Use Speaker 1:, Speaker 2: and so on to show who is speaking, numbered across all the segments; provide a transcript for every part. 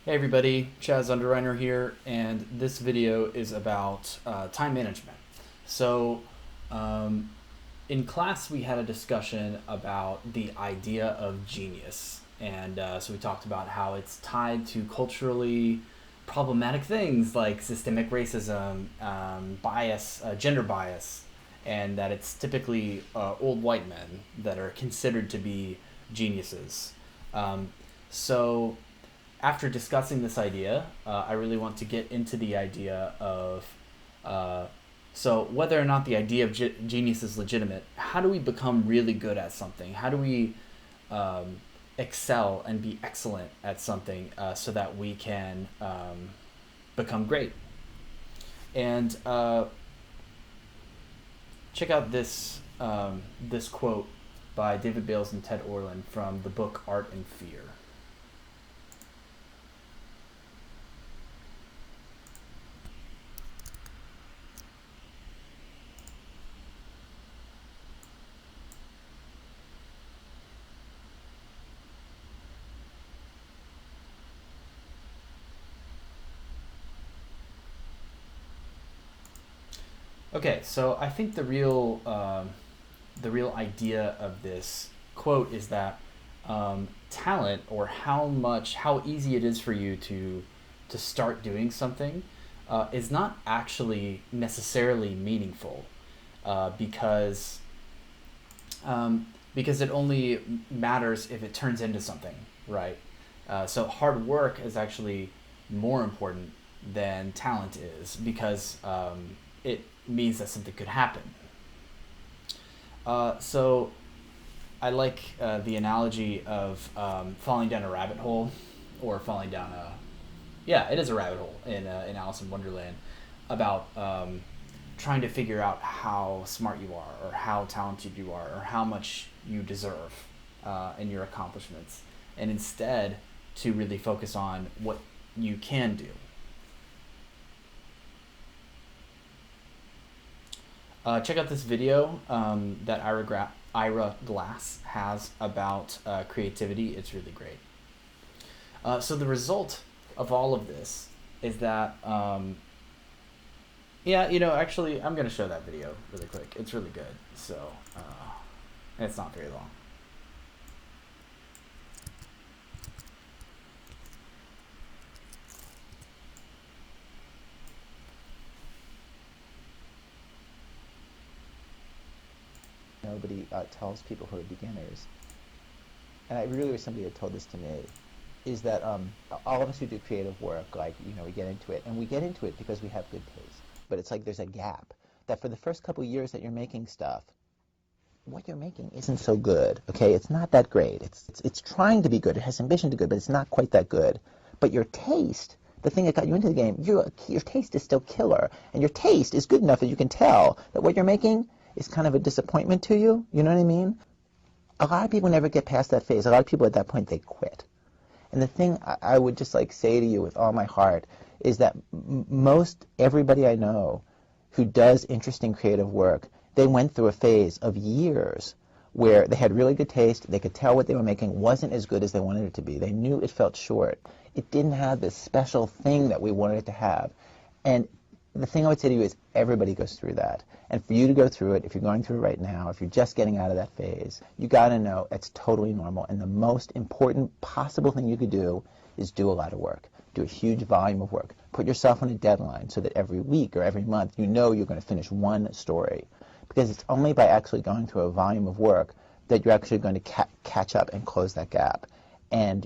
Speaker 1: Hey everybody, Chaz Underwriter here, and this video is about time management. So, um, in class, we had a discussion about the idea of genius, and so we talked about how it's tied to culturally problematic things like systemic racism, bias, gender bias, and that it's typically old white men that are considered to be geniuses. Um, so after discussing this idea, I really want to get into the idea of uh, so whether or not the idea of genius is legitimate. How do we become really good at something? How do we um, excel and be excellent at something so that we can become great? And check out this quote by David Bales and Ted Orland from the book Art and Fear. Okay, so I think the real idea of this quote is that talent, or how easy it is for you to start doing something, is not actually necessarily meaningful, because because it only matters if it turns into something, right? So hard work is actually more important than talent is, because it means that something could happen. So I like the analogy of falling down a rabbit hole, or falling down a yeah, it is a rabbit hole in Alice in Wonderland, about trying to figure out how smart you are, or how talented you are, or how much you deserve in your accomplishments, and instead to really focus on what you can do. Check out this video that Ira Glass has about creativity. It's really great. So the result of all of this is that, yeah, actually, I'm gonna show that video really quick. It's really good. So, and it's not very long.
Speaker 2: Nobody tells people who are beginners, and I really wish somebody had told this to me, is that all of us who do creative work, like, we get into it, and we get into it because we have good taste. But it's like there's a gap that for the first couple years that you're making stuff, what you're making isn't so good, okay? It's not that great. It's trying to be good. It has ambition to be good, but it's not quite that good. But your taste, the thing that got you into the game, your taste is still killer. And your taste is good enough that you can tell that what you're making is kind of a disappointment to you. You know what I mean? A lot of people never get past that phase. A lot of people at that point, they quit. And the thing I would just like say to you with all my heart is that most everybody I know who does interesting creative work, they went through a phase of years where they had really good taste, they could tell what they were making wasn't as good as they wanted it to be. They knew it felt short. It didn't have this special thing that we wanted it to have. And the thing I would say to you is everybody goes through that. And for you to go through it, if you're going through it right now, if you're just getting out of that phase, you got to know it's totally normal. And the most important possible thing you could do is do a lot of work. Do a huge volume of work. Put yourself on a deadline so that every week or every month you know you're going to finish one story. Because it's only by actually going through a volume of work that you're actually going to catch up and close that gap. And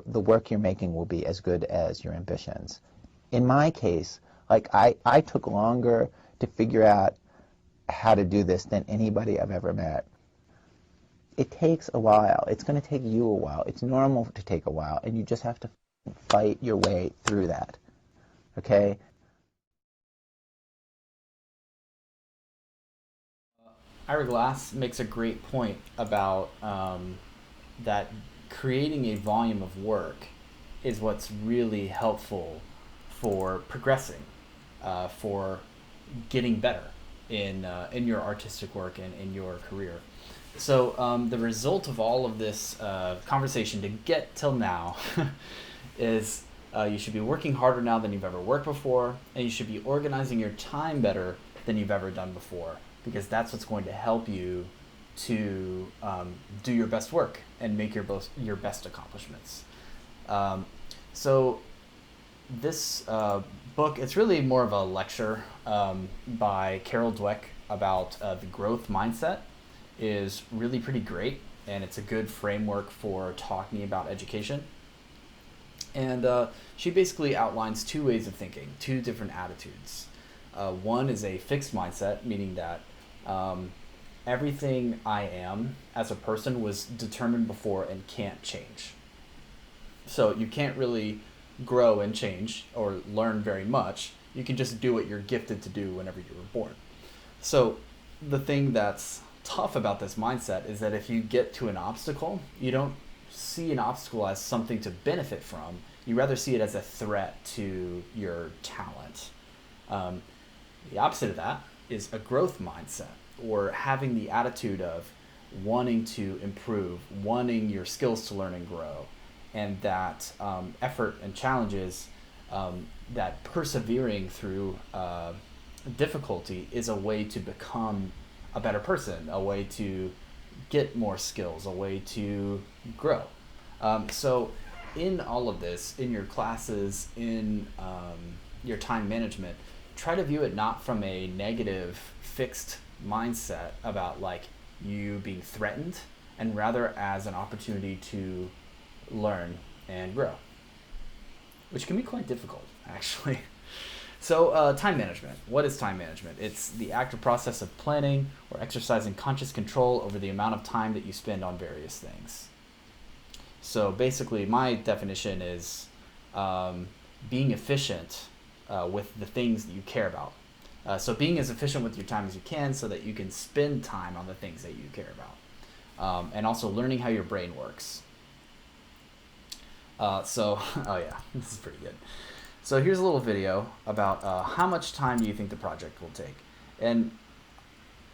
Speaker 2: the work you're making will be as good as your ambitions. In my case, like I took longer to figure out how to do this than anybody I've ever met. It takes a while. It's going to take you a while. It's normal to take a while, and you just have to fight your way through that. Okay?
Speaker 1: Ira Glass makes a great point about that creating a volume of work is what's really helpful for progressing, for getting better in your artistic work and in your career. So the result of all of this conversation to get till now is You should be working harder now than you've ever worked before, and you should be organizing your time better than you've ever done before, because that's what's going to help you to do your best work and make your best accomplishments. So this book, it's really more of a lecture by Carol Dweck about the growth mindset, is really pretty great, and it's a good framework for talking about education. And she basically outlines two ways of thinking, two different attitudes. One is a fixed mindset, meaning that everything I am as a person was determined before and can't change. So you can't really grow and change or learn very much. You can just do what you're gifted to do whenever you were born. So the thing that's tough about this mindset is that if you get to an obstacle, you don't see an obstacle as something to benefit from. You rather see it as a threat to your talent. The opposite of that is a growth mindset, or having the attitude of wanting to improve, wanting your skills to learn and grow, and that effort and challenges, that persevering through difficulty is a way to become a better person, a way to get more skills, a way to grow. So in all of this, in your classes, in your time management, try to view it not from a negative, fixed mindset about like you being threatened, and rather as an opportunity to learn and grow, which can be quite difficult, actually. So time management. What is time management? It's the active process of planning or exercising conscious control over the amount of time that you spend on various things. So basically, my definition is being efficient with the things that you care about. So being as efficient with your time as you can so that you can spend time on the things that you care about. And also learning how your brain works. Oh yeah, this is pretty good. So here's a little video about how much time do you think the project will take. And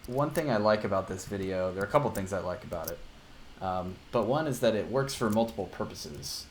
Speaker 1: one thing I like about this video, there are a couple things I like about it. But one is that it works for multiple purposes.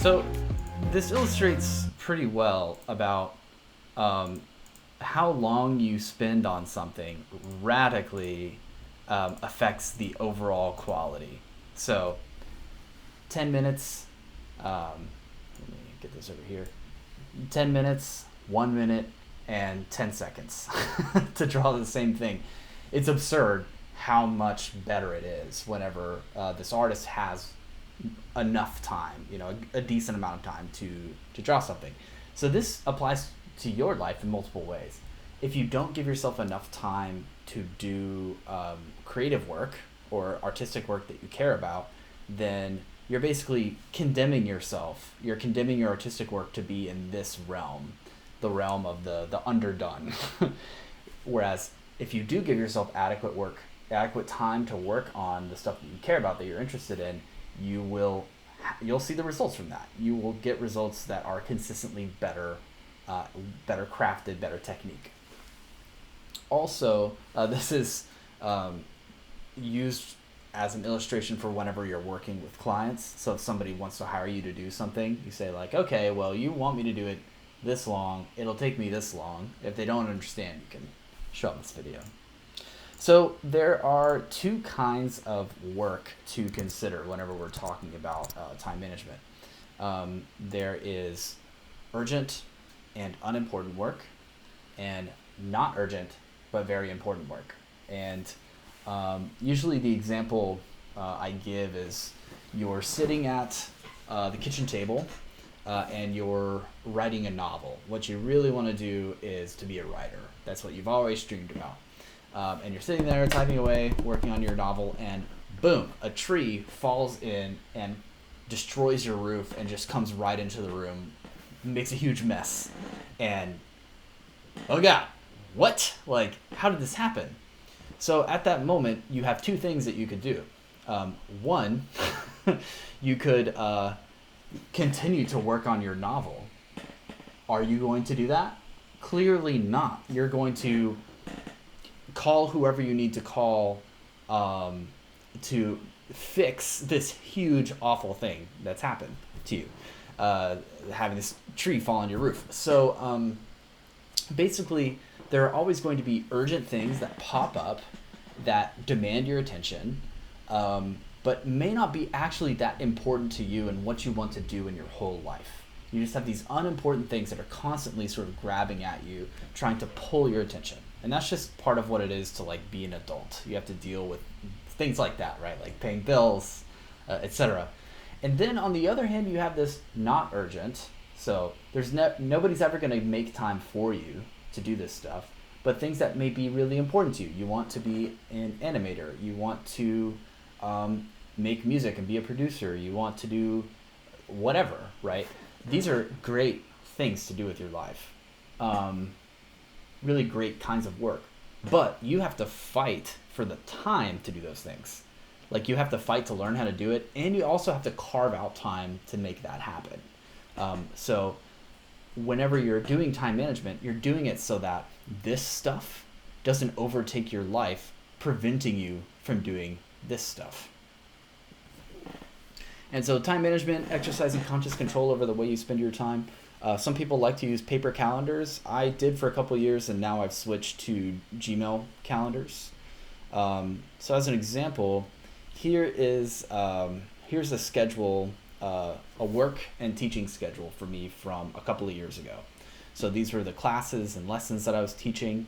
Speaker 1: So this illustrates pretty well about how long you spend on something radically affects the overall quality. So 10 minutes, let me get this over here, 10 minutes, 1 minute, and 10 seconds to draw the same thing. It's absurd how much better it is whenever this artist has enough time, a decent amount of time to draw something. So this applies to your life in multiple ways. If you don't give yourself enough time to do creative work or artistic work that you care about, then you're basically condemning yourself. You're condemning your artistic work to be in this realm, the realm of the underdone. Whereas if you do give yourself adequate time to work on the stuff that you care about, that you're interested in, you'll see the results from that. You will get results that are consistently better, better crafted, better technique. Also, this is used as an illustration for whenever you're working with clients. So if somebody wants to hire you to do something, you say like, okay, well, you want me to do it this long. It'll take me this long. If they don't understand, you can show them this video. So there are two kinds of work to consider whenever we're talking about time management. There is urgent and unimportant work, and not urgent but very important work. And usually the example I give is you're sitting at the kitchen table and you're writing a novel. What you really want to do is to be a writer. That's what you've always dreamed about. And you're sitting there typing away, working on your novel, and boom, a tree falls in and destroys your roof and just comes right into the room, makes a huge mess. And, oh God, what? Like, how did this happen? So at that moment, you have two things that you could do. One, you could continue to work on your novel. Are you going to do that? Clearly not. You're going to call whoever you need to call to fix this huge, awful thing that's happened to you, having this tree fall on your roof. So basically, there are always going to be urgent things that pop up that demand your attention, but may not be actually that important to you and what you want to do in your whole life. You just have these unimportant things that are constantly sort of grabbing at you, trying to pull your attention. And that's just part of what it is to like be an adult. You have to deal with things like that, right? Like paying bills, etc. And then on the other hand, you have this not urgent. So there's nobody's ever going to make time for you to do this stuff, but things that may be really important to you. You want to be an animator. You want to make music and be a producer. You want to do whatever, right? These are great things to do with your life. Really great kinds of work. But you have to fight for the time to do those things. Like you have to fight to learn how to do it, and you also have to carve out time to make that happen. So whenever you're doing time management, you're doing it so that this stuff doesn't overtake your life, preventing you from doing this stuff. And so time management, exercising conscious control over the way you spend your time. Some people like to use paper calendars. I did for a couple of years, and now I've switched to Gmail calendars. So as an example, here's a schedule, a work and teaching schedule for me from a couple of years ago. So these were the classes and lessons that I was teaching,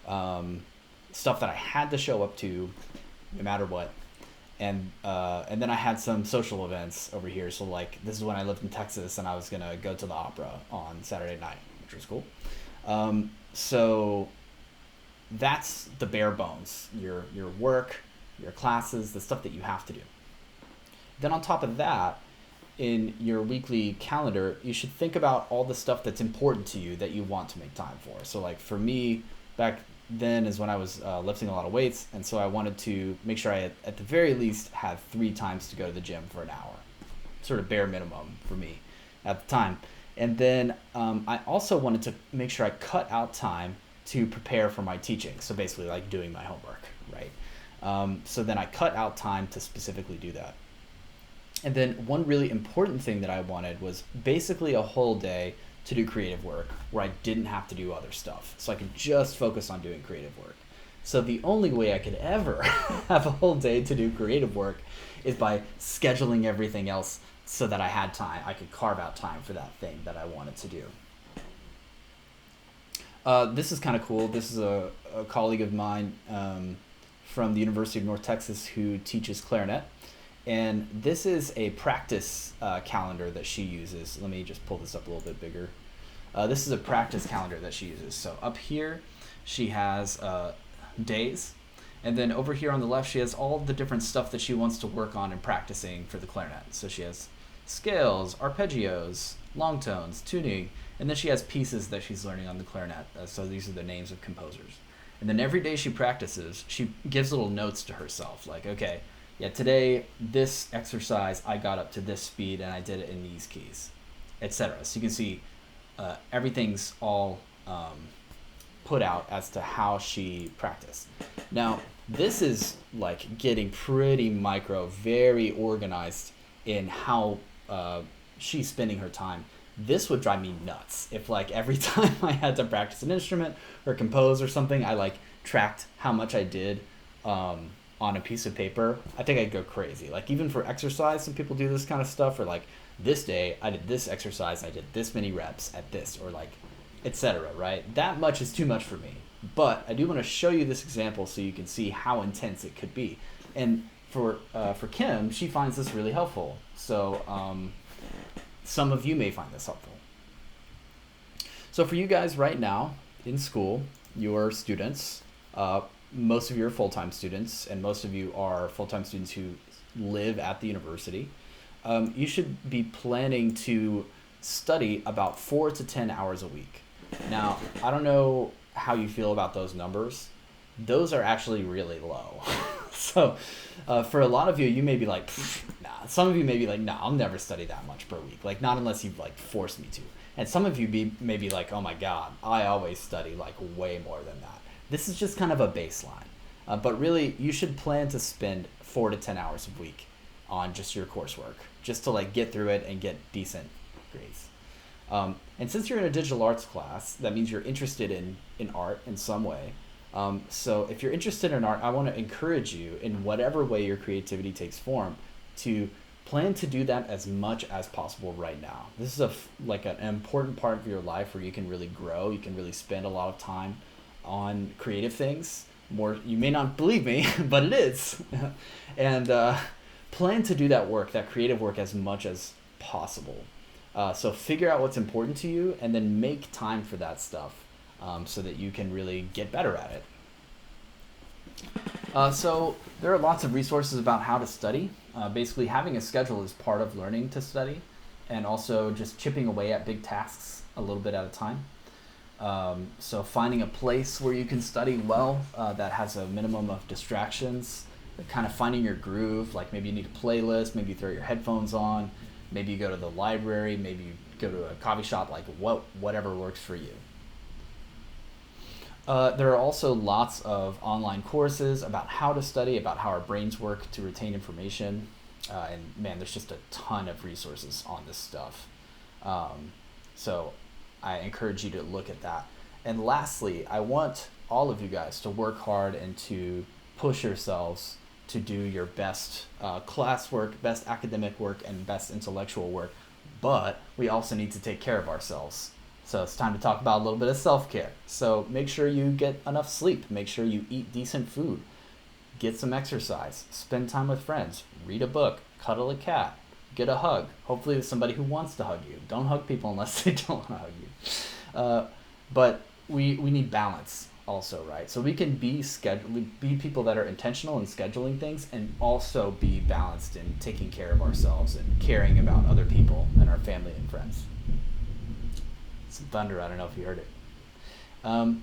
Speaker 1: stuff that I had to show up to no matter what. And then I had some social events over here. So like this is when I lived in Texas, and I was gonna go to the opera on Saturday night, which was cool. So that's the bare bones, your work, your classes, the stuff that you have to do. Then on top of that, in your weekly calendar, you should think about all the stuff that's important to you that you want to make time for. So like for me, back then is when I was lifting a lot of weights, and so I wanted to make sure I at the very least had 3 times to go to the gym for an hour, sort of bare minimum for me at the time. And then I also wanted to make sure I cut out time to prepare for my teaching, so basically like doing my homework, right? So then I cut out time to specifically do that. And then one really important thing that I wanted was basically a whole day to do creative work where I didn't have to do other stuff. So I could just focus on doing creative work. So the only way I could ever have a whole day to do creative work is by scheduling everything else so that I had time. I could carve out time for that thing that I wanted to do. This is kind of cool. This is a colleague of mine from the University of North Texas who teaches clarinet. And this is a practice calendar that she uses. Let me just pull this up a little bit bigger. This is a practice calendar that she uses. So up here, she has days. And then over here on the left, she has all the different stuff that she wants to work on and practicing for the clarinet. So she has scales, arpeggios, long tones, tuning, and then she has pieces that she's learning on the clarinet. So these are the names of composers. And then every day she practices, she gives little notes to herself, like, okay, yeah, today, this exercise, I got up to this speed and I did it in these keys, etc. So you can see everything's all put out as to how she practiced. Now, this is like getting pretty micro, very organized in how she's spending her time. This would drive me nuts if like every time I had to practice an instrument or compose or something, I like tracked how much I did on a piece of paper. I think I'd go crazy. Like even for exercise, some people do this kind of stuff, or like this day I did this exercise, I did this many reps at this, or like etc. Right? That much is too much for me. But I do want to show you this example so you can see how intense it could be. And for Kim, she finds this really helpful. So some of you may find this helpful. So for you guys right now in school, you're students. Most of you are full-time students, and most of you are full-time students who live at the university. You should be planning to study about 4 to 10 hours a week. Now, I don't know how you feel about those numbers. Those are actually really low. So for a lot of you, you may be like, nah. Some of you may be like, nah, I'll never study that much per week. Like, not unless you've like forced me to. And some of you may be like, oh my God, I always study like way more than that. This is just kind of a baseline. But really, you should plan to spend 4 to 10 hours a week on just your coursework, just to like get through it and get decent grades. And since you're in a digital arts class, that means you're interested in art in some way. So if you're interested in art, I want to encourage you in whatever way your creativity takes form to plan to do that as much as possible right now. This is like an important part of your life where you can really grow. You can really spend a lot of time on creative things. More, you may not believe me, but it is. And plan to do that work, that creative work, as much as possible. So figure out what's important to you and then make time for that stuff so that you can really get better at it. So there are lots of resources about how to study. Basically, having a schedule is part of learning to study, and also just chipping away at big tasks a little bit at a time. So finding a place where you can study well that has a minimum of distractions, kind of finding your groove, like maybe you need a playlist, maybe you throw your headphones on, maybe you go to the library, maybe you go to a coffee shop, like whatever works for you. There are also lots of online courses about how to study, about how our brains work to retain information. And man, there's just a ton of resources on this stuff. So I encourage you to look at that. And lastly, I want all of you guys to work hard and to push yourselves to do your best classwork, best academic work, and best intellectual work. But we also need to take care of ourselves. So it's time to talk about a little bit of self-care. So make sure you get enough sleep. Make sure you eat decent food. Get some exercise. Spend time with friends. Read a book. Cuddle a cat. Get a hug. Hopefully with somebody who wants to hug you. Don't hug people unless they don't want to hug you. But we need balance also, right? So we can be people that are intentional in scheduling things and also be balanced in taking care of ourselves and caring about other people and our family and friends. Some thunder, I don't know if you heard it. And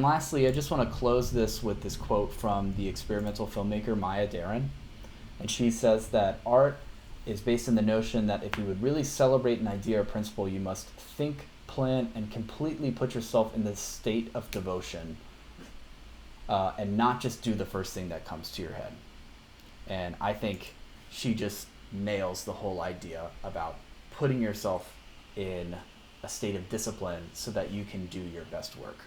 Speaker 1: lastly, I just want to close this with this quote from the experimental filmmaker Maya Deren. And she says that art is based in the notion that if you would really celebrate an idea or principle, you must think, plan, and completely put yourself in the state of devotion and not just do the first thing that comes to your head. And I think she just nails the whole idea about putting yourself in a state of discipline so that you can do your best work.